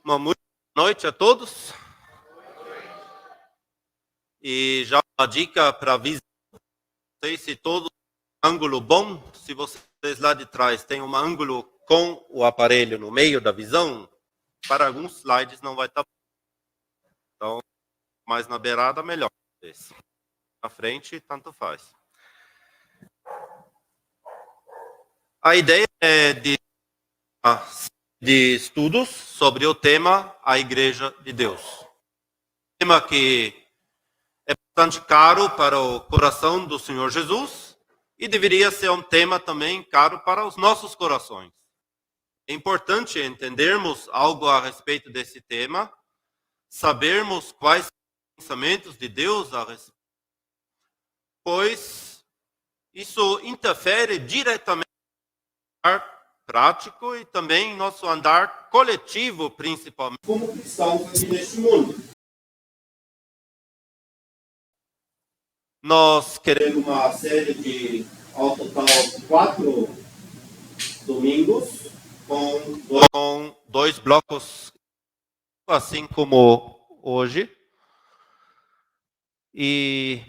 Uma muito boa noite a todos. E já uma dica para visão. Não sei se todo ângulo bom. Se vocês lá de trás tem um ângulo com o aparelho no meio da visão, para alguns slides não vai estar bom. Então, mais na beirada, melhor. Esse. Na frente, tanto faz. A ideia é de estudos sobre o tema A Igreja de Deus. Tema que é bastante caro para o coração do Senhor Jesus e deveria ser um tema também caro para os nossos corações. É importante entendermos algo a respeito desse tema, sabermos quais são os pensamentos de Deus a respeito, pois isso interfere diretamente no andar prático e também em nosso andar coletivo, principalmente, como cristãos aqui neste mundo. Nós queremos uma série de, ao total, 4 domingos, com 2 blocos, assim como hoje. E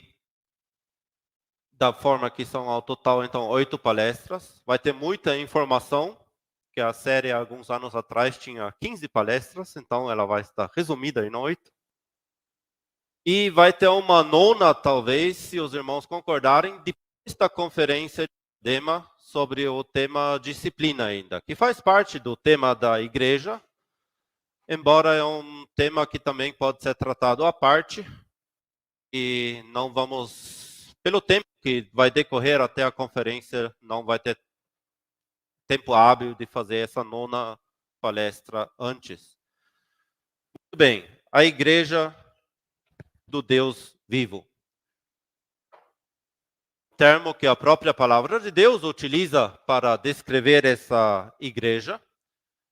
da forma que são ao total, então, 8 palestras. Vai ter muita informação, que a série, há alguns anos atrás, tinha 15 palestras, então ela vai estar resumida em 8. E vai ter uma 9ª, talvez, se os irmãos concordarem, depois da conferência de Dema, sobre o tema disciplina ainda, que faz parte do tema da igreja, embora é um tema que também pode ser tratado à parte, e não vamos, pelo tempo que vai decorrer até a conferência, não vai ter tempo hábil de fazer essa 9ª palestra antes. Muito bem, a igreja do Deus vivo. Termo que a própria palavra de Deus utiliza para descrever essa igreja.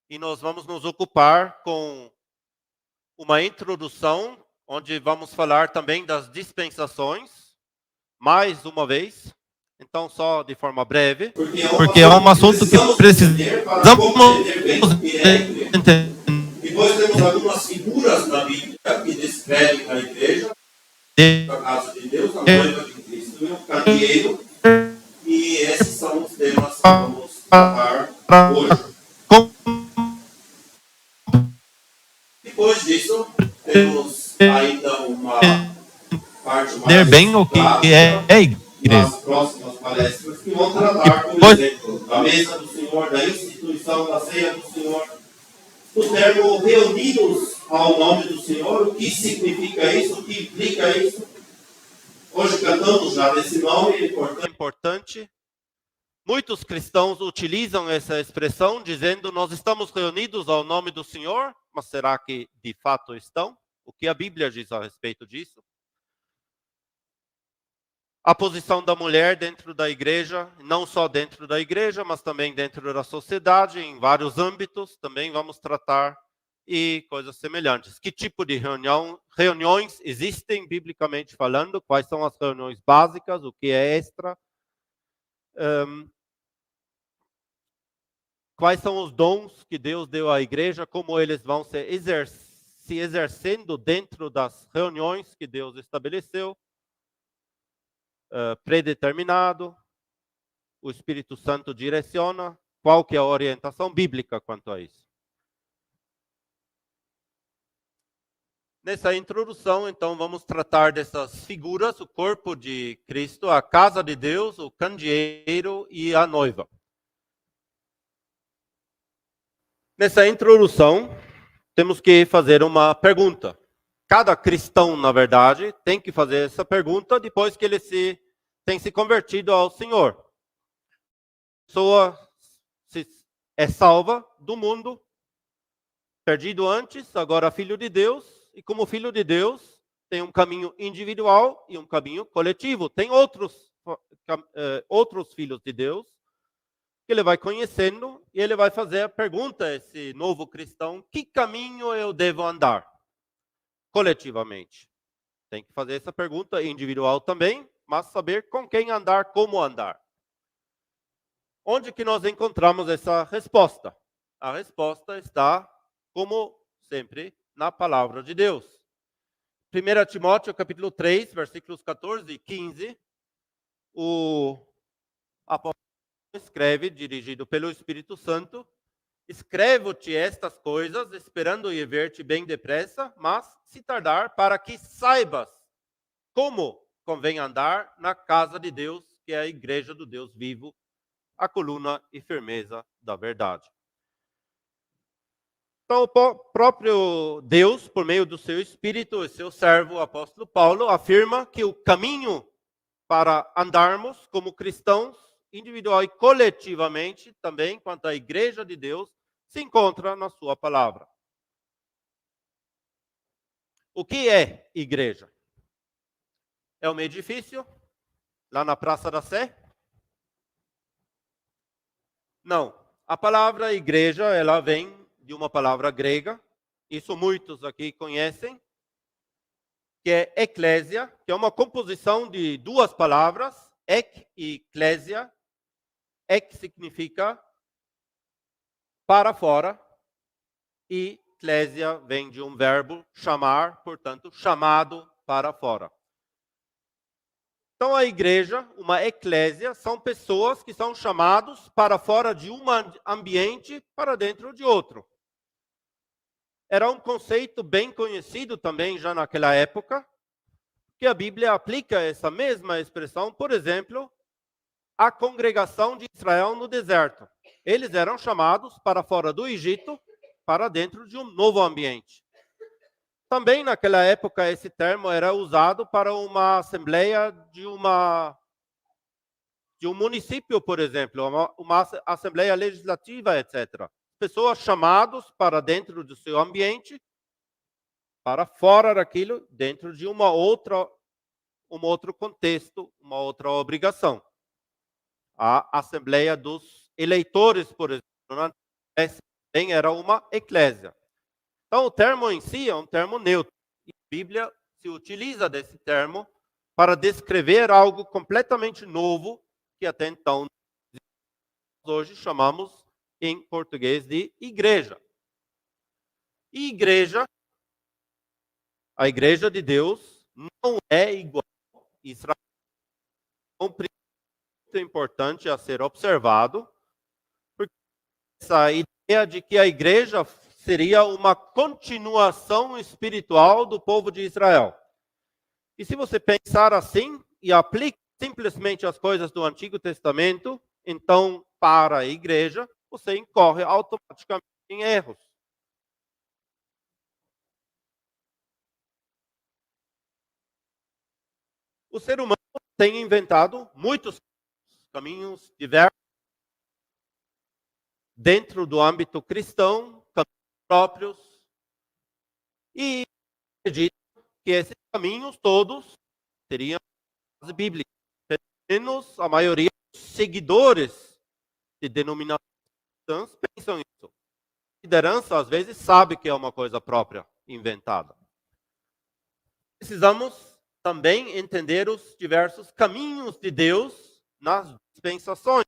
E nós vamos nos ocupar com uma introdução, onde vamos falar também das dispensações, mais uma vez. Então, só de forma breve, porque é um assunto que precisamos entender. Depois temos algumas figuras na Bíblia que descrevem a igreja, a casa de Deus, a noiva de Cristo e o candeeiro. E esses são os temas que vamos tratar hoje. Depois disso, temos ainda uma parte mais bem o que é a igreja. nas próximas palestras, que vão tratar, por exemplo, da mesa do Senhor, da instituição da ceia do Senhor, o termo reunidos ao nome do Senhor, o que significa isso, o que implica isso. Hoje cantamos já desse nome, é importante. Muitos cristãos utilizam essa expressão dizendo nós estamos reunidos ao nome do Senhor, mas será que de fato estão? O que a Bíblia diz a respeito disso? A posição da mulher dentro da igreja, não só dentro da igreja, mas também dentro da sociedade, em vários âmbitos, também vamos tratar, e coisas semelhantes. Que tipo de reuniões existem, biblicamente falando? Quais são as reuniões básicas? O que é extra? Quais são os dons que Deus deu à igreja? Como eles vão se exercendo dentro das reuniões que Deus estabeleceu? Predeterminado, o Espírito Santo direciona, qual que é a orientação bíblica quanto a isso? Nessa introdução, então, vamos tratar dessas figuras, o corpo de Cristo, a casa de Deus, o candeeiro e a noiva. Nessa introdução, temos que fazer uma pergunta. Cada cristão, na verdade, tem que fazer essa pergunta depois que ele tem se convertido ao Senhor. A pessoa é salva do mundo, perdido antes, agora filho de Deus, e como filho de Deus, tem um caminho individual e um caminho coletivo. Tem outros filhos de Deus que ele vai conhecendo e ele vai fazer a pergunta a esse novo cristão: que caminho eu devo andar? Coletivamente. Tem que fazer essa pergunta individual também, mas saber com quem andar, como andar. Onde que nós encontramos essa resposta? A resposta está como sempre na palavra de Deus. 1 Timóteo, capítulo 3, versículos 14 e 15, o apóstolo escreve, dirigido pelo Espírito Santo: escrevo-te estas coisas, esperando ir ver-te bem depressa, mas se tardar, para que saibas como convém andar na casa de Deus, que é a igreja do Deus vivo, a coluna e firmeza da verdade. Então, o próprio Deus, por meio do seu Espírito e seu servo, o apóstolo Paulo, afirma que o caminho para andarmos como cristãos, individual e coletivamente, também quanto à igreja de Deus, se encontra na sua palavra. O que é igreja? É um edifício lá na Praça da Sé? Não. A palavra igreja, ela vem de uma palavra grega, isso muitos aqui conhecem, que é eclésia, que é uma composição de duas palavras, ek e eclésia. Ek significa para fora, e eclésia vem de um verbo chamar, portanto, chamado para fora. Então, a igreja, uma eclésia, são pessoas que são chamados para fora de um ambiente para dentro de outro. Era um conceito bem conhecido também já naquela época, que a Bíblia aplica essa mesma expressão, por exemplo, à congregação de Israel no deserto. Eles eram chamados para fora do Egito, para dentro de um novo ambiente. Também naquela época esse termo era usado para uma assembleia de um município, por exemplo, uma assembleia legislativa, etc. Pessoas chamadas para dentro do seu ambiente, para fora daquilo, dentro de um outro contexto, uma outra obrigação. A Assembleia dos Eleitores, por exemplo, também era uma eclésia. Então, o termo em si é um termo neutro. E a Bíblia se utiliza desse termo para descrever algo completamente novo que até então hoje chamamos em português de igreja. E igreja, a igreja de Deus, não é igual a Israel. Um princípio importante a ser observado, porque essa ideia de que a igreja seria uma continuação espiritual do povo de Israel. E se você pensar assim e aplica simplesmente as coisas do Antigo Testamento, então para a igreja, você incorre automaticamente em erros. O ser humano tem inventado muitos caminhos diversos dentro do âmbito cristão, caminhos próprios, e acredito que esses caminhos todos seriam as bíblicas. Pelo menos a maioria dos seguidores de denominações pensam isso. A liderança, às vezes, sabe que é uma coisa própria, inventada. Precisamos também entender os diversos caminhos de Deus nas dispensações.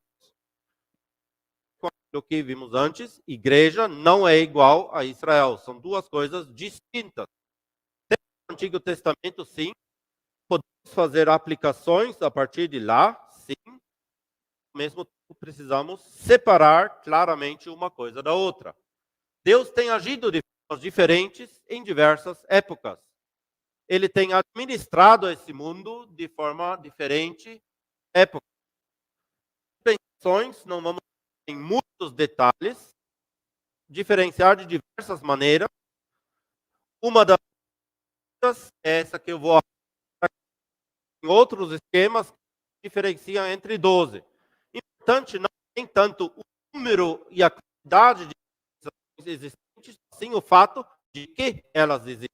O que vimos antes, igreja não é igual a Israel. São duas coisas distintas. No Antigo Testamento, sim. Podemos fazer aplicações a partir de lá, sim. Ao mesmo tempo, precisamos separar claramente uma coisa da outra. Deus tem agido de formas diferentes em diversas épocas. Ele tem administrado esse mundo de forma diferente, época. Pensões, não vamos em muitos detalhes, diferenciar de diversas maneiras. Uma das é essa que eu vou em outros esquemas que diferenciam entre 12. Importante não tem tanto o número e a quantidade de existentes, sim o fato de que elas existem.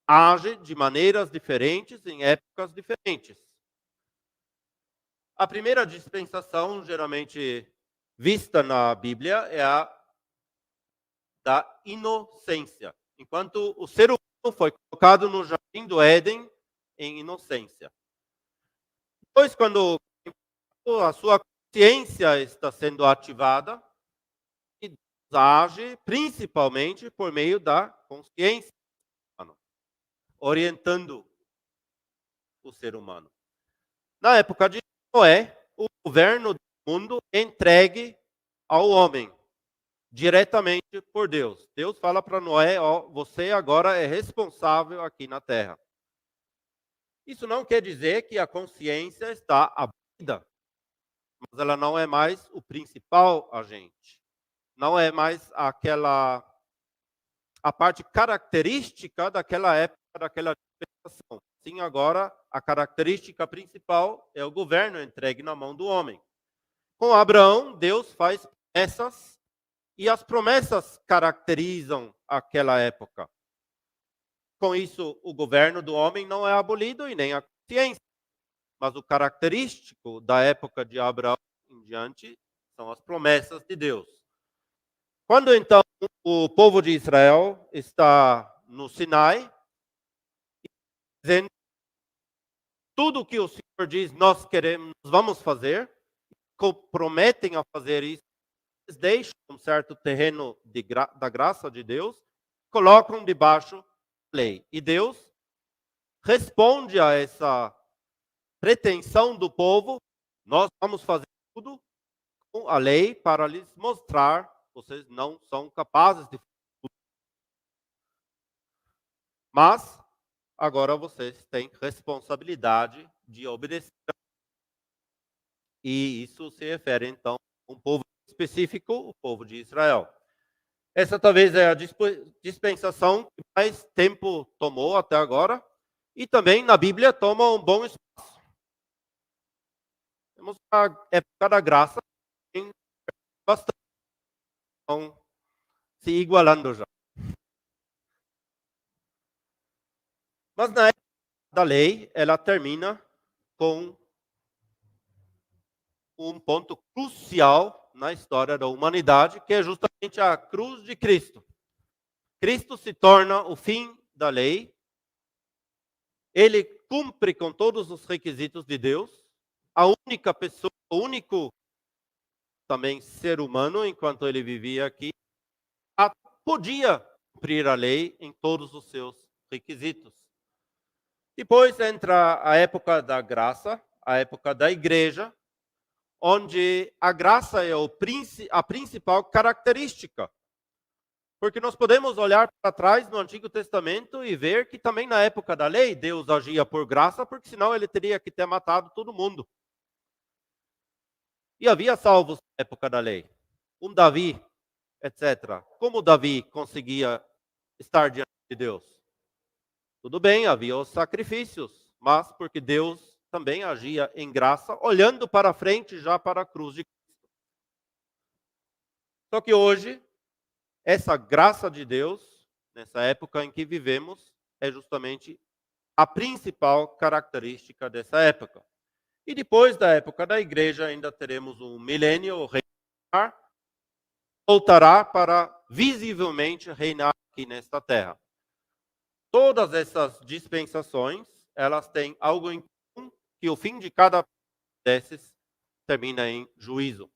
Age de maneiras diferentes em épocas diferentes. A primeira dispensação, geralmente vista na Bíblia, é a da inocência. Enquanto o ser humano foi colocado no jardim do Éden em inocência. Depois, quando a sua consciência está sendo ativada, e age principalmente por meio da consciência, orientando o ser humano. Na época de Noé, o governo do mundo é entregue ao homem, diretamente por Deus. Deus fala para Noé, ó, você agora é responsável aqui na terra. Isso não quer dizer que a consciência está abolida, mas ela não é mais o principal agente. Não é mais a parte característica daquela época, daquela dispensação. Sim, agora a característica principal é o governo entregue na mão do homem. Com Abraão, Deus faz promessas e as promessas caracterizam aquela época. Com isso, o governo do homem não é abolido e nem a consciência. Mas o característico da época de Abraão em diante são as promessas de Deus. Quando então o povo de Israel está no Sinai, dizendo tudo o que o Senhor diz, nós queremos, vamos fazer, comprometem a fazer isso, eles deixam um certo terreno da graça de Deus, colocam debaixo da lei. E Deus responde a essa pretensão do povo, nós vamos fazer tudo com a lei para lhes mostrar, vocês não são capazes de fazer tudo. Mas agora vocês têm responsabilidade de obedecer. E isso se refere, então, a um povo específico, o povo de Israel. Essa talvez é a dispensação que mais tempo tomou até agora. E também na Bíblia toma um bom espaço. Temos a época da graça, tem bastante. Estão se igualando já. Mas na época da lei, ela termina com um ponto crucial na história da humanidade, que é justamente a cruz de Cristo. Cristo se torna o fim da lei. Ele cumpre com todos os requisitos de Deus. A única pessoa, o único também ser humano, enquanto ele vivia aqui, podia cumprir a lei em todos os seus requisitos. Depois entra a época da graça, a época da igreja, onde a graça é a principal característica. Porque nós podemos olhar para trás no Antigo Testamento e ver que também na época da lei, Deus agia por graça, porque senão ele teria que ter matado todo mundo. E havia salvos na época da lei. Um Davi, etc. Como Davi conseguia estar diante de Deus? Tudo bem, havia os sacrifícios, mas porque Deus também agia em graça, olhando para frente já para a cruz de Cristo. Só que hoje, essa graça de Deus, nessa época em que vivemos, é justamente a principal característica dessa época. E depois da época da igreja, ainda teremos um milênio, o reinar, voltará para visivelmente reinar aqui nesta terra. Todas essas dispensações, elas têm algo em comum, que o fim de cada desses termina em juízo.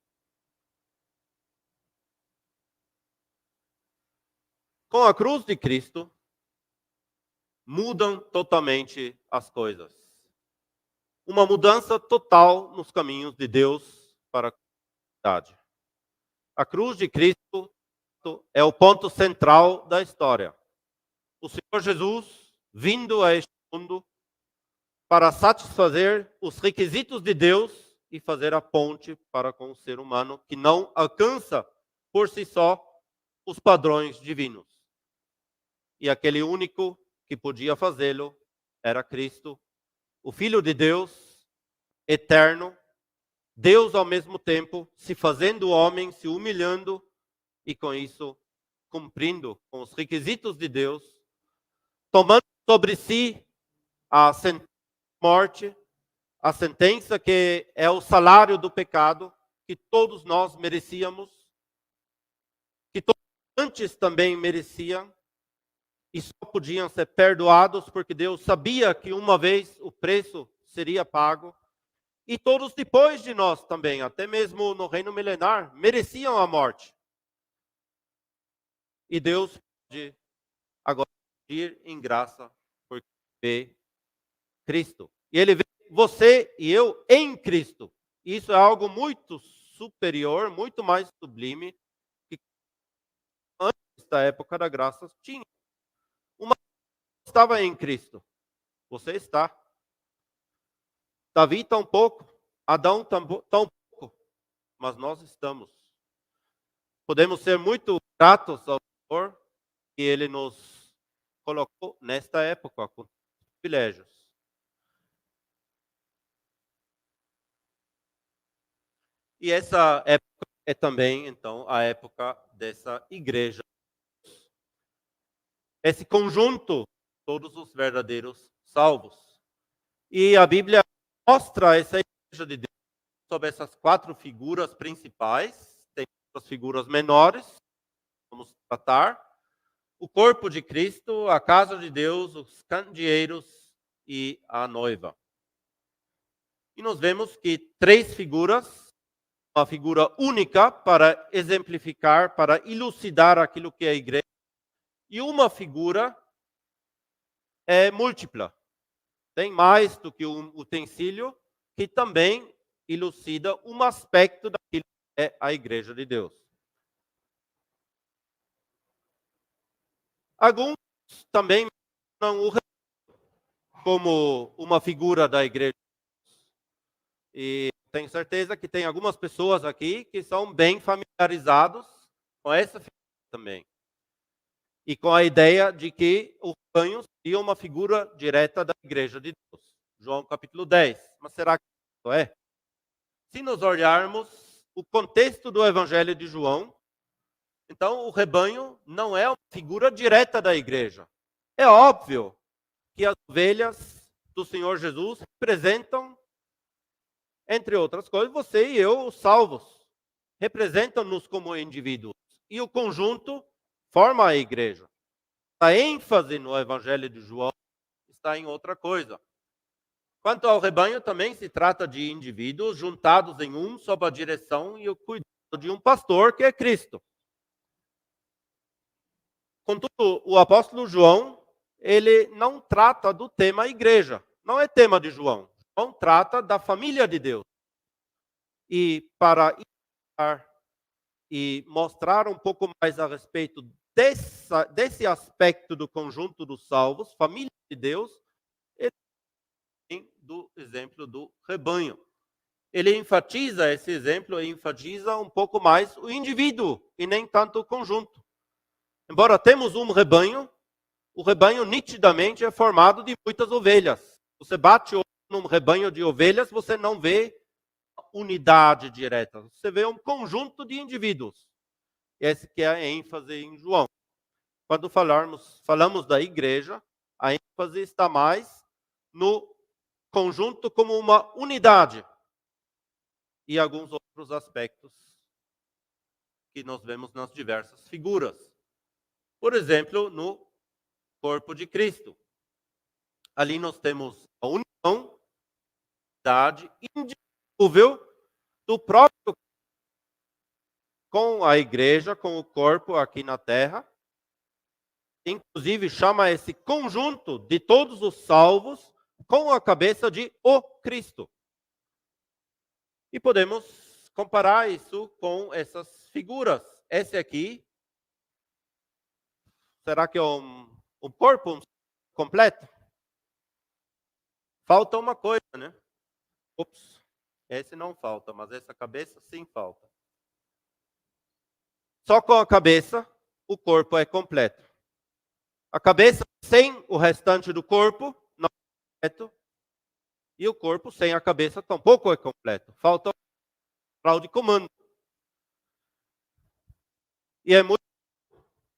Com a cruz de Cristo, mudam totalmente as coisas. Uma mudança total nos caminhos de Deus para a humanidade. A cruz de Cristo é o ponto central da história. O Senhor Jesus, vindo a este mundo para satisfazer os requisitos de Deus e fazer a ponte para com o ser humano que não alcança por si só os padrões divinos. E aquele único que podia fazê-lo era Cristo, o Filho de Deus, eterno, Deus ao mesmo tempo, se fazendo homem, se humilhando e com isso cumprindo com os requisitos de Deus, tomando sobre si a morte, a sentença que é o salário do pecado que todos nós merecíamos, que todos antes também mereciam, e só podiam ser perdoados porque Deus sabia que uma vez o preço seria pago. E todos depois de nós também, até mesmo no reino milenar, mereciam a morte. E Deus pode agora agir em graça porque vê Cristo. E ele vê você e eu em Cristo. Isso é algo muito superior, muito mais sublime que antes da época da graça tinha. Uma estava em Cristo. Você está. Davi tão pouco, Adão tão pouco, mas nós estamos. Podemos ser muito gratos ao Senhor que Ele nos colocou nesta época com privilégios. E essa época é também, então, a época dessa igreja. Esse conjunto, todos os verdadeiros salvos. E a Bíblia mostra essa igreja de Deus sob essas 4 figuras principais. Tem outras figuras menores, vamos tratar. O corpo de Cristo, a casa de Deus, os candeeiros e a noiva. E nós vemos que 3 figuras, uma figura única para exemplificar, para elucidar aquilo que é a igreja, e uma figura múltipla. Tem mais do que um utensílio que também elucida um aspecto daquilo que é a igreja de Deus. Alguns também mencionam o rebanho como uma figura da igreja. E tenho certeza que tem algumas pessoas aqui que são bem familiarizados com essa figura também. E com a ideia de que o rebanho seria uma figura direta da igreja de Deus. João capítulo 10. Mas será que isso é? Se nós olharmos o contexto do Evangelho de João, então o rebanho não é uma figura direta da igreja. É óbvio que as ovelhas do Senhor Jesus representam, entre outras coisas, você e eu, os salvos. Representam-nos como indivíduos. E o conjunto forma a igreja. A ênfase no Evangelho de João está em outra coisa. Quanto ao rebanho, também se trata de indivíduos juntados em um sob a direção e o cuidado de um pastor, que é Cristo. Contudo, o apóstolo João, ele não trata do tema igreja. Não é tema de João. João trata da família de Deus. E para e mostrar um pouco mais a respeito desse aspecto do conjunto dos salvos, família de Deus, ele tem do exemplo do rebanho. Ele enfatiza esse exemplo e enfatiza um pouco mais o indivíduo e nem tanto o conjunto. Embora temos um rebanho, o rebanho nitidamente é formado de muitas ovelhas. Você bate num rebanho de ovelhas, você não vê unidade direta. Você vê um conjunto de indivíduos. Essa que é a ênfase em João. Quando falamos da igreja, a ênfase está mais no conjunto como uma unidade. E alguns outros aspectos que nós vemos nas diversas figuras. Por exemplo, no corpo de Cristo. Ali nós temos a união, unidade indissolúvel do próprio com a igreja, com o corpo aqui na terra. Inclusive chama esse conjunto de todos os salvos com a cabeça de o Cristo. E podemos comparar isso com essas figuras. Esse aqui, será que é um corpo completo? Falta uma coisa, né? Ops, esse não falta, mas essa cabeça sim falta. Só com a cabeça, o corpo é completo. A cabeça sem o restante do corpo não é completo. E o corpo sem a cabeça tampouco é completo. Falta o central de comando. E é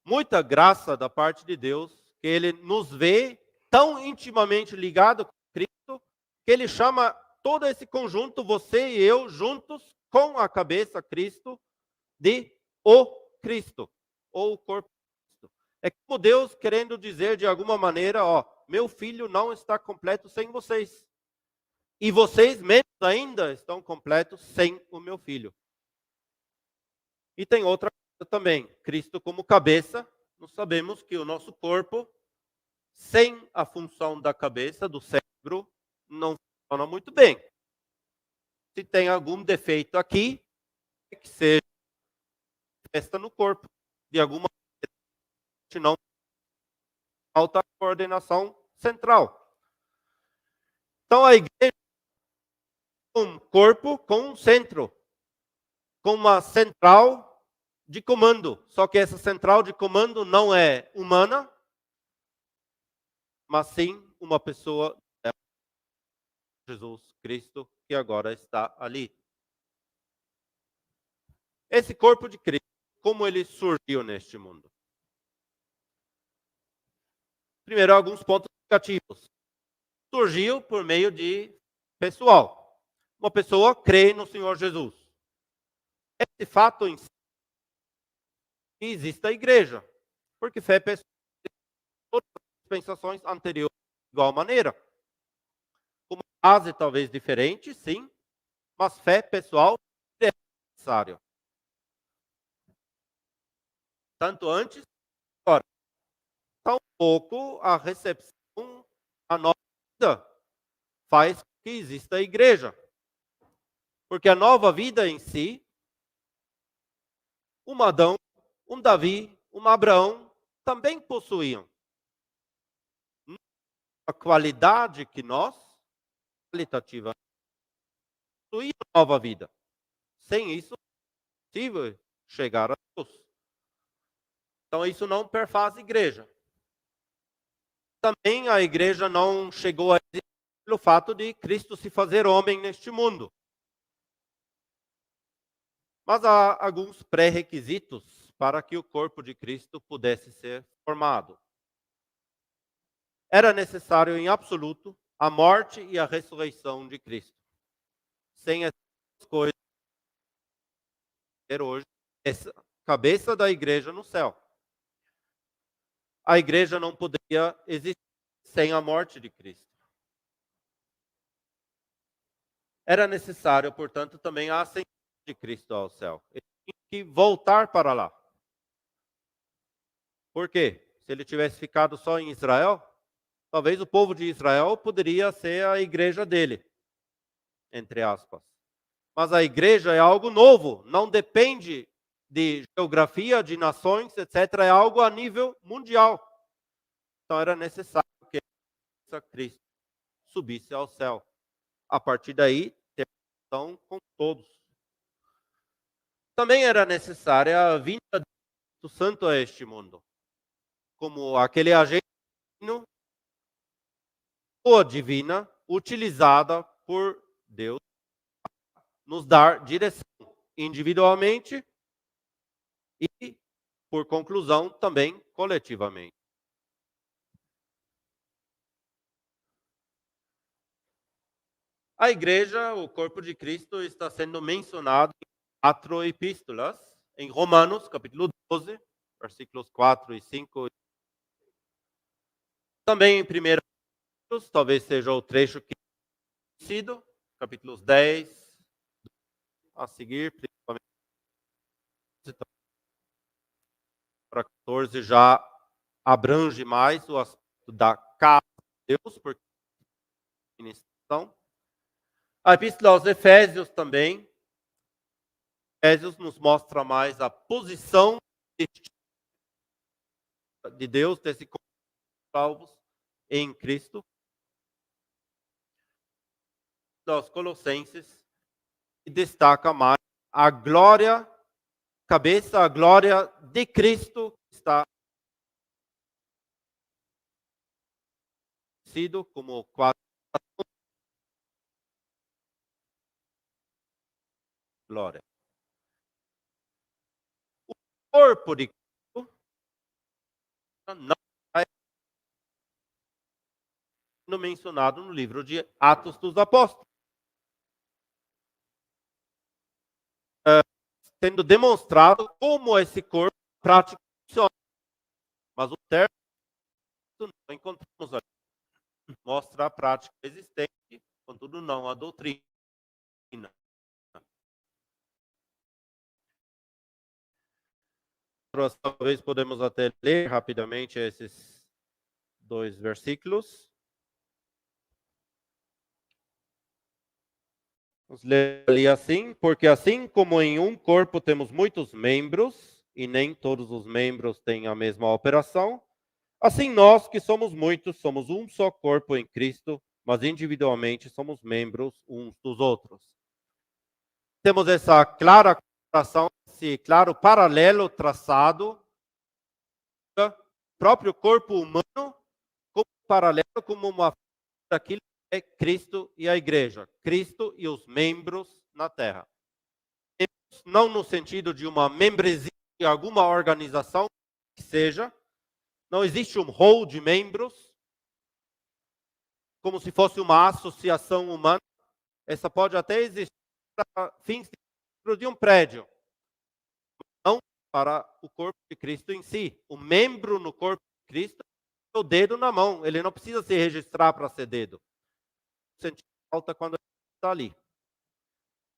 muita graça da parte de Deus que Ele nos vê tão intimamente ligado com Cristo que Ele chama todo esse conjunto, você e eu, juntos com a cabeça Cristo, de o Cristo, ou o corpo de Cristo. É como Deus querendo dizer de alguma maneira, meu filho não está completo sem vocês. E vocês menos ainda estão completos sem o meu filho. E tem outra coisa também, Cristo como cabeça, sabemos que o nosso corpo, sem a função da cabeça, do cérebro, não funciona muito bem. Se tem algum defeito aqui, que seja festa no corpo, de alguma maneira, não falta coordenação central. Então a igreja é um corpo com um centro, com uma central de comando. Só que essa central de comando não é humana, mas sim uma pessoa, Jesus Cristo, que agora está ali. Esse corpo de Cristo, como ele surgiu neste mundo? Primeiro, alguns pontos negativos. Surgiu por meio de pessoal. Uma pessoa crê no Senhor Jesus. Esse fato em si, existe a igreja. Porque fé pessoal, todas as dispensações anteriores, de igual maneira. Uma base talvez diferente, sim, mas fé pessoal é necessário. Tanto antes quanto agora. Tampouco a recepção, a nova vida, faz com que exista a igreja. Porque a nova vida em si, um Adão, um Davi, um Abraão, também possuíam a qualidade que nós, qualitativa, possuíam nova vida. Sem isso, é impossível chegar a Deus. Então isso não perfaz a igreja. Também a igreja não chegou a existir pelo fato de Cristo se fazer homem neste mundo. Mas há alguns pré-requisitos para que o corpo de Cristo pudesse ser formado. Era necessário, em absoluto, a morte e a ressurreição de Cristo. Sem essas coisas, ter hoje essa cabeça da igreja no céu. A igreja não poderia existir sem a morte de Cristo. Era necessário, portanto, também a ascensão de Cristo ao céu. Ele tinha que voltar para lá. Por quê? Se ele tivesse ficado só em Israel, talvez o povo de Israel poderia ser a igreja dele, entre aspas. Mas a igreja é algo novo, não depende de geografia, de nações, etc. É algo a nível mundial. Então era necessário que Cristo subisse ao céu. A partir daí, ter relação com todos. Também era necessária a vinda do Espírito Santo a este mundo, como aquele agente divina utilizada por Deus nos dar direção individualmente e, por conclusão, também coletivamente. A igreja, o corpo de Cristo, está sendo mencionado em 4 epístolas, em Romanos, capítulo 12, versículos 4 e 5. Também em 1 Coríntios, talvez seja o trecho que é conhecido, capítulos 10, a seguir, principalmente para 14, já abrange mais o aspecto da casa de Deus, porque é ministração. A epístola aos Efésios também. Efésios nos mostra mais a posição de Deus, desse corpo de salvos em Cristo. Aos Colossenses, e destaca mais a glória, cabeça, a glória de Cristo que está sido como 4 glória. O corpo de Cristo não é mencionado no livro de Atos dos Apóstolos. Sendo demonstrado como esse corpo prático funciona. Mas o termo não encontramos ali. Mostra a prática existente, contudo não a doutrina. talvez podemos até ler rapidamente esses 2 versículos. Vamos ler ali assim, porque assim como em um corpo temos muitos membros, e nem todos os membros têm a mesma operação, assim nós que somos muitos, somos um só corpo em Cristo, mas individualmente somos membros uns dos outros. Temos essa clara comparação, esse claro paralelo traçado, do próprio corpo humano, como paralelo, como uma daquilo que é Cristo e a igreja, Cristo e os membros na terra. Não no sentido de uma membresia de alguma organização que seja, não existe um hall de membros, como se fosse uma associação humana. Essa pode até existir para fins de um prédio, não para o corpo de Cristo em si. O membro no corpo de Cristo é o dedo na mão, ele não precisa se registrar para ser dedo. Sente falta quando ele está ali.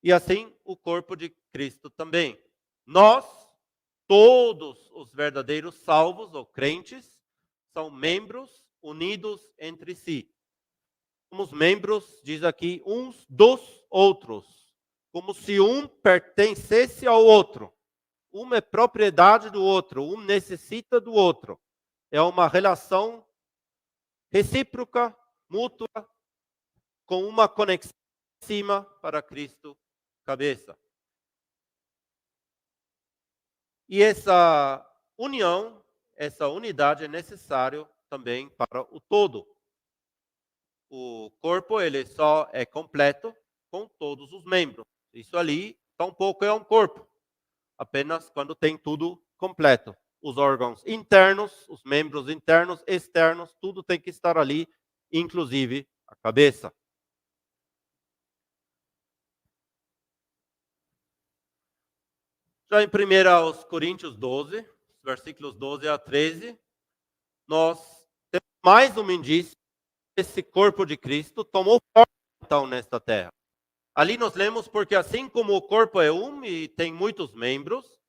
E assim o corpo de Cristo também. Nós, todos os verdadeiros salvos ou crentes, são membros unidos entre si. Somos membros, diz aqui, uns dos outros. Como se um pertencesse ao outro. Um é propriedade do outro, um necessita do outro. É uma relação recíproca, mútua, com uma conexão acima para Cristo, cabeça. E essa união, essa unidade é necessário também para o todo. O corpo, ele só é completo com todos os membros. Isso ali, tampouco é um corpo. Apenas quando tem tudo completo. Os órgãos internos, os membros internos, externos, tudo tem que estar ali, inclusive a cabeça. Já em 1 Coríntios 12, versículos 12 a 13, nós temos mais um indício que esse corpo de Cristo tomou forma então nesta terra. Ali nós lemos, porque assim como o corpo é um e tem muitos membros,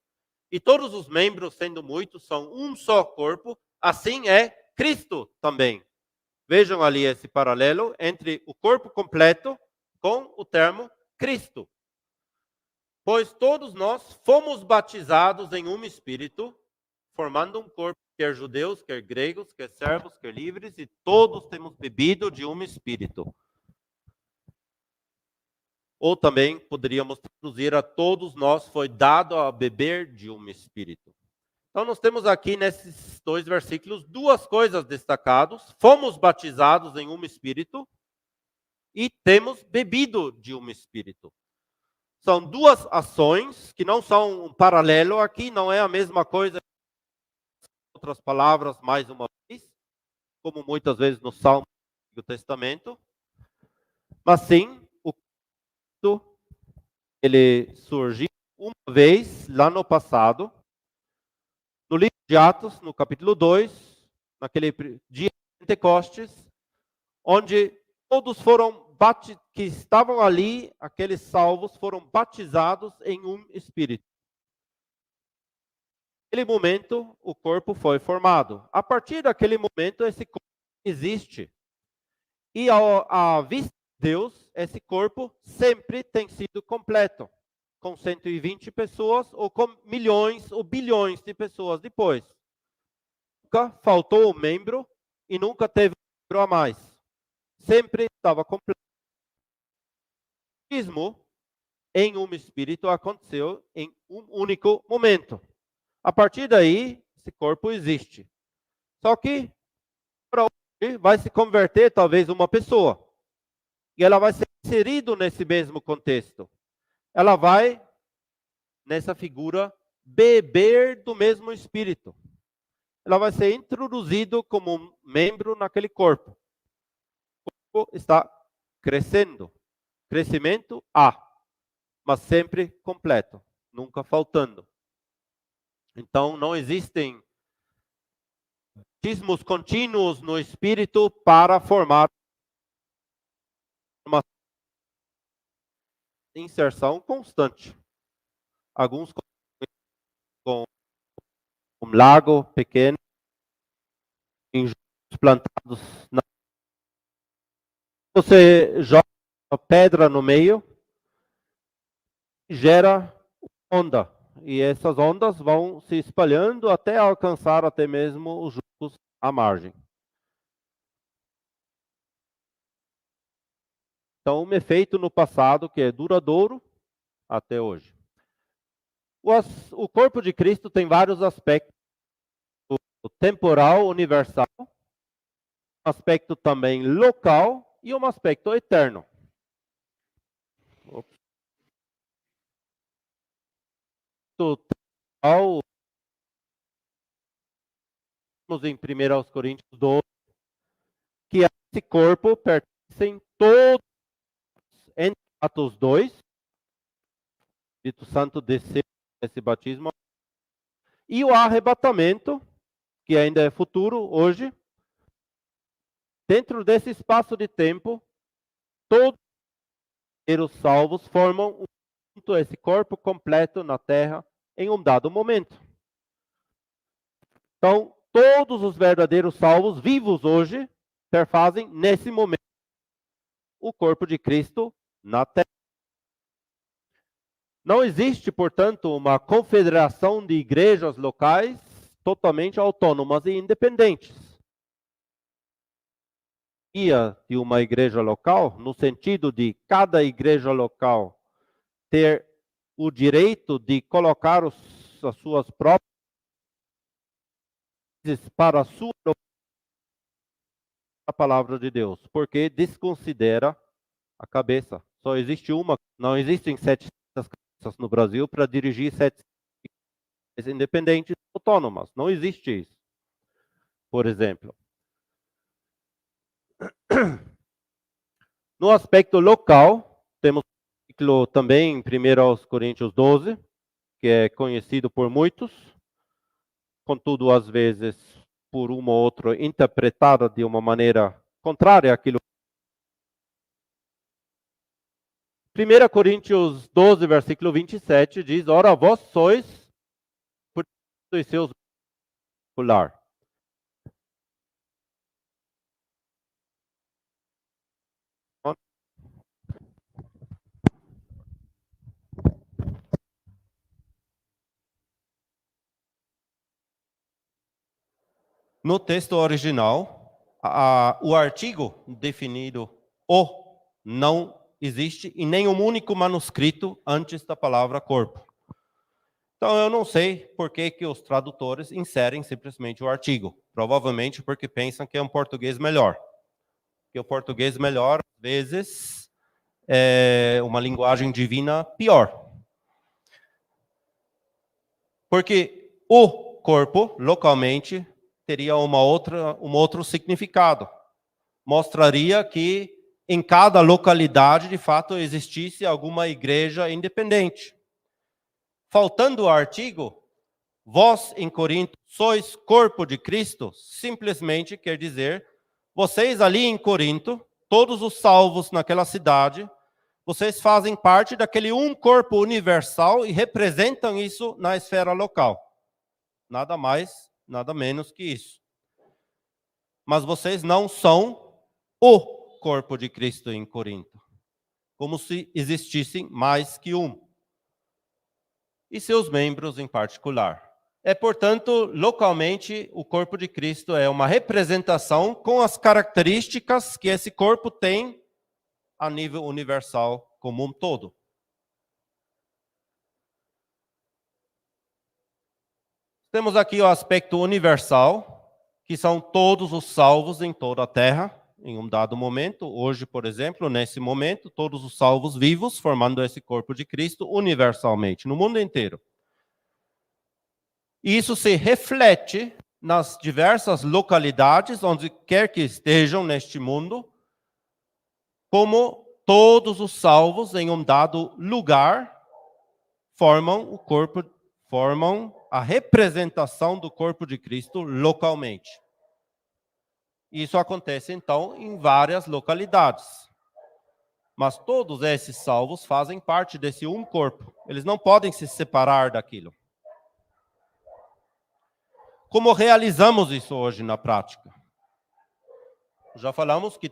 e todos os membros, sendo muitos, são um só corpo, assim é Cristo também. Vejam ali esse paralelo entre o corpo completo com o termo Cristo. Pois todos nós fomos batizados em um Espírito, formando um corpo, quer judeus, quer gregos, quer servos, quer livres, e todos temos bebido de um Espírito. Ou também poderíamos traduzir: a todos nós foi dado a beber de um Espírito. Então nós temos aqui nesses 2 versículos 2 coisas destacadas. Fomos batizados em um Espírito e temos bebido de um Espírito. São 2 ações que não são um paralelo aqui, não é a mesma coisa. Outras palavras, mais uma vez, como muitas vezes no Salmo do Testamento. Mas sim, o Cristo, ele surgiu uma vez lá no passado, no livro de Atos, no capítulo 2, naquele dia de Pentecostes, onde todos que estavam ali, aqueles salvos, foram batizados em um Espírito. Naquele momento, o corpo foi formado. A partir daquele momento, esse corpo existe. E à vista de Deus, esse corpo sempre tem sido completo, com 120 pessoas, ou com milhões ou bilhões de pessoas depois. Nunca faltou um membro e nunca teve um membro a mais. Sempre estava completo. O batismo em um espírito aconteceu em um único momento. A partir daí, esse corpo existe. Só que, para hoje, vai se converter talvez uma pessoa. E ela vai ser inserida nesse mesmo contexto. Ela vai, nessa figura, beber do mesmo espírito. Ela vai ser introduzida como um membro naquele corpo. O corpo está crescendo. Crescimento há, mas sempre completo, nunca faltando. Então, não existem batismos contínuos no espírito para formar uma inserção constante. Alguns com um lago pequeno, em plantados. Você joga a pedra no meio, gera onda. E essas ondas vão se espalhando até alcançar até mesmo os juncos à margem. Então, um efeito no passado que é duradouro até hoje. O corpo de Cristo tem vários aspectos. O temporal, universal, um aspecto também local e um aspecto eterno. O temporal, em 1 Coríntios 12, que a esse corpo pertencem todos, em Atos 2, o Espírito Santo desceu nesse batismo, e o arrebatamento, que ainda é futuro, hoje, dentro desse espaço de tempo, todos os salvos formam esse corpo completo na Terra em um dado momento. Então, todos os verdadeiros salvos vivos hoje perfazem nesse momento o corpo de Cristo na Terra. Não existe, portanto, uma confederação de igrejas locais totalmente autônomas e independentes. De uma igreja local, no sentido de cada igreja local ter o direito de colocar as suas próprias para a sua a palavra de Deus, porque desconsidera a cabeça. Só existe uma, não existem 700 cabeças no Brasil para dirigir 700 independentes autônomas. Não existe isso, por exemplo. No aspecto local, temos também em 1 Coríntios 12, que é conhecido por muitos, contudo, às vezes, por uma ou outra, interpretada de uma maneira contrária àquilo. 1 Coríntios 12, versículo 27, diz, ora, vós sois por dos seus particular. No texto original, o artigo definido o não existe em nenhum único manuscrito antes da palavra corpo. Então, eu não sei por que os tradutores inserem simplesmente o artigo. Provavelmente porque pensam que é um português melhor. Que o português melhor, às vezes, é uma linguagem divina pior. Porque o corpo, localmente, teria um outro significado. Mostraria que em cada localidade, de fato, existisse alguma igreja independente. Faltando o artigo, vós em Corinto sois corpo de Cristo, simplesmente quer dizer, vocês ali em Corinto, todos os salvos naquela cidade, vocês fazem parte daquele um corpo universal e representam isso na esfera local. Nada mais, nada menos que isso. Mas vocês não são o corpo de Cristo em Corinto. Como se existissem mais que um. E seus membros em particular. Portanto, localmente, o corpo de Cristo é uma representação com as características que esse corpo tem a nível universal como um todo. Temos aqui o aspecto universal, que são todos os salvos em toda a terra, em um dado momento. Hoje, por exemplo, nesse momento, todos os salvos vivos, formando esse corpo de Cristo universalmente, no mundo inteiro. E isso se reflete nas diversas localidades, onde quer que estejam neste mundo, como todos os salvos em um dado lugar formam a representação do corpo de Cristo localmente. Isso acontece, então, em várias localidades. Mas todos esses salvos fazem parte desse um corpo. Eles não podem se separar daquilo. como realizamos isso hoje na prática? Já falamos que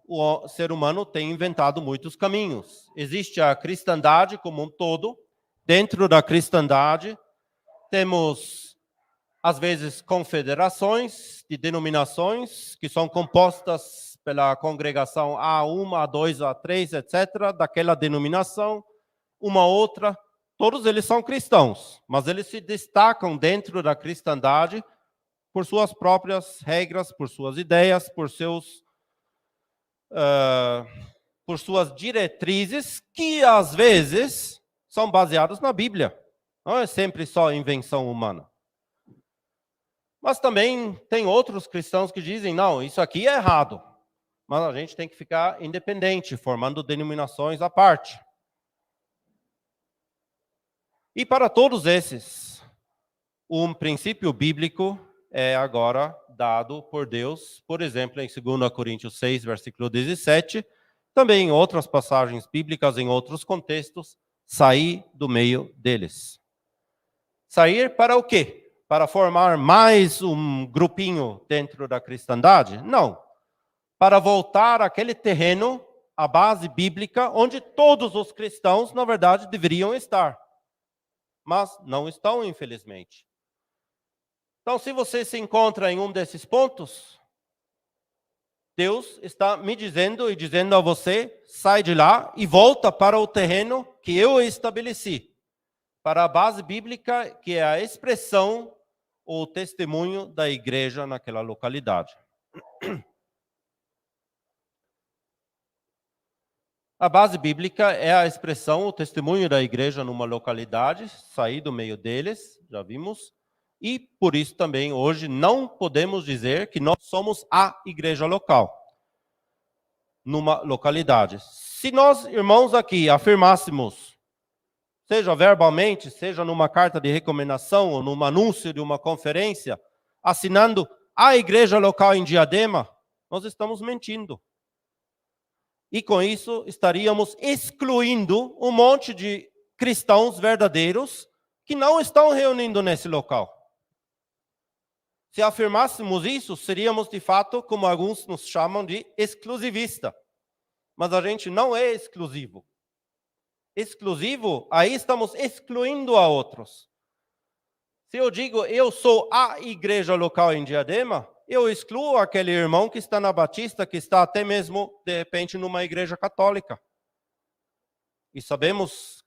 o ser humano tem inventado muitos caminhos. Existe a cristandade como um todo. Dentro da cristandade, temos, às vezes, confederações de denominações que são compostas pela congregação A1, A2, A3, etc., daquela denominação, uma outra. Todos eles são cristãos, mas eles se destacam dentro da cristandade por suas próprias regras, por suas ideias, por suas diretrizes, que às vezes são baseadas na Bíblia. Não é sempre só invenção humana. Mas também tem outros cristãos que dizem, não, isso aqui é errado. Mas a gente tem que ficar independente, formando denominações à parte. E para todos esses, um princípio bíblico é agora dado por Deus, por exemplo, em 2 Coríntios 6, versículo 17, também em outras passagens bíblicas, em outros contextos, sair do meio deles. Sair para o quê? Para formar mais um grupinho dentro da cristandade? Não. Para voltar àquele terreno, à base bíblica, onde todos os cristãos, na verdade, deveriam estar. Mas não estão, infelizmente. Então, se você se encontra em um desses pontos, Deus está me dizendo e dizendo a você, sai de lá e volta para o terreno que eu estabeleci, para a base bíblica, que é a expressão ou testemunho da igreja naquela localidade. A base bíblica é a expressão, o testemunho da igreja numa localidade, sair do meio deles, já vimos. E por isso também hoje não podemos dizer que nós somos a igreja local, numa localidade. Se nós, irmãos, aqui afirmássemos, seja verbalmente, seja numa carta de recomendação ou num anúncio de uma conferência, assinando a igreja local em Diadema, nós estamos mentindo. E com isso estaríamos excluindo um monte de cristãos verdadeiros que não estão reunindo nesse local. Se afirmássemos isso, seríamos de fato, como alguns nos chamam de exclusivista. Mas a gente não é exclusivo. Exclusivo, aí estamos excluindo a outros. Se eu digo, eu sou a igreja local em Diadema, eu excluo aquele irmão que está na Batista, que está até mesmo, de repente, numa igreja católica. E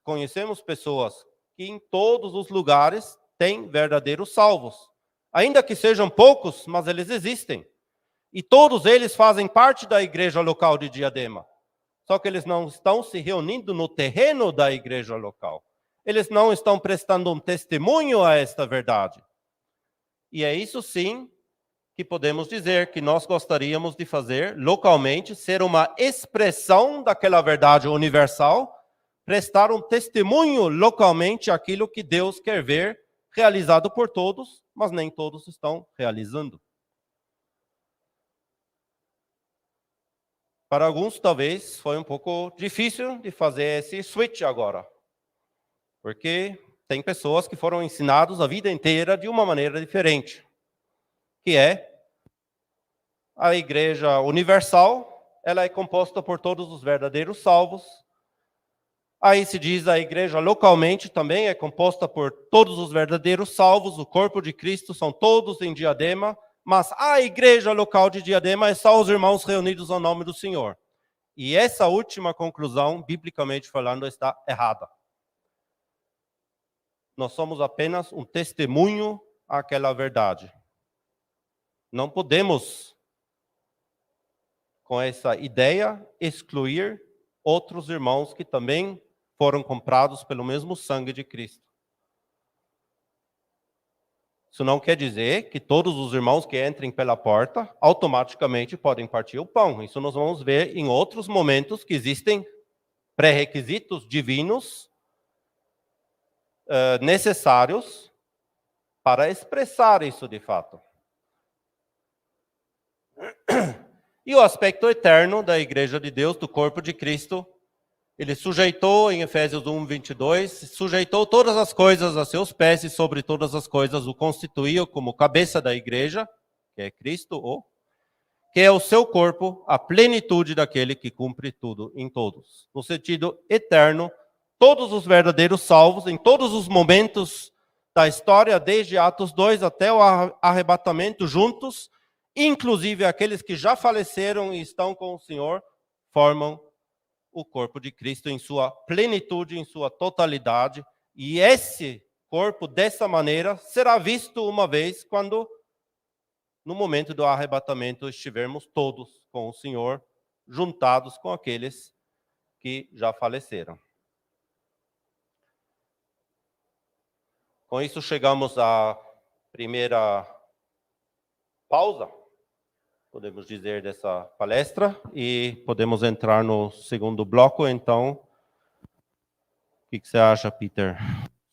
conhecemos pessoas que em todos os lugares têm verdadeiros salvos. Ainda que sejam poucos, mas eles existem. E todos eles fazem parte da igreja local de Diadema. Só que eles não estão se reunindo no terreno da igreja local. Eles não estão prestando um testemunho a esta verdade. E é isso sim que podemos dizer que nós gostaríamos de fazer localmente, ser uma expressão daquela verdade universal, prestar um testemunho localmente àquilo que Deus quer ver realizado por todos, mas nem todos estão realizando. Para alguns, talvez, foi um pouco difícil de fazer esse switch agora. Porque tem pessoas que foram ensinadas a vida inteira de uma maneira diferente. Que é a igreja universal, ela é composta por todos os verdadeiros salvos. Aí se diz a igreja localmente também é composta por todos os verdadeiros salvos, o corpo de Cristo são todos em Diadema, mas a igreja local de Diadema é só os irmãos reunidos ao nome do Senhor. E essa última conclusão, biblicamente falando, está errada. Nós somos apenas um testemunho àquela verdade. Não podemos, com essa ideia, excluir outros irmãos que também foram comprados pelo mesmo sangue de Cristo. Isso não quer dizer que todos os irmãos que entrem pela porta automaticamente podem partir o pão. Isso nós vamos ver em outros momentos que existem pré-requisitos divinos necessários para expressar isso de fato. E o aspecto eterno da igreja de Deus, do corpo de Cristo, Ele sujeitou, em Efésios 1, 22, sujeitou todas as coisas a seus pés e sobre todas as coisas o constituiu como cabeça da igreja, que é Cristo, que é o seu corpo, a plenitude daquele que cumpre tudo em todos. No sentido eterno, todos os verdadeiros salvos, em todos os momentos da história, desde Atos 2 até o arrebatamento, juntos, inclusive aqueles que já faleceram e estão com o Senhor, formam o corpo de Cristo em sua plenitude, em sua totalidade. E esse corpo, dessa maneira, será visto uma vez quando, no momento do arrebatamento, estivermos todos com o Senhor, juntados com aqueles que já faleceram. Com isso, chegamos à primeira pausa, podemos dizer, dessa palestra, e podemos entrar no segundo bloco. Então, o que você acha, Peter?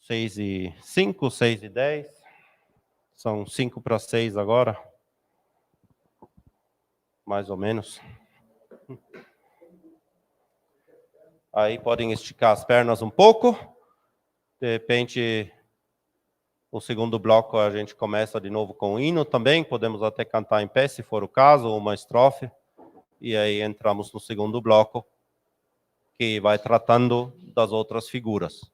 6:05, 6:10? São 5:06 agora? Mais ou menos. Aí podem esticar as pernas um pouco. De repente, o segundo bloco a gente começa de novo com o hino também. Podemos até cantar em pé, se for o caso, ou uma estrofe. E aí entramos no segundo bloco, que vai tratando das outras figuras.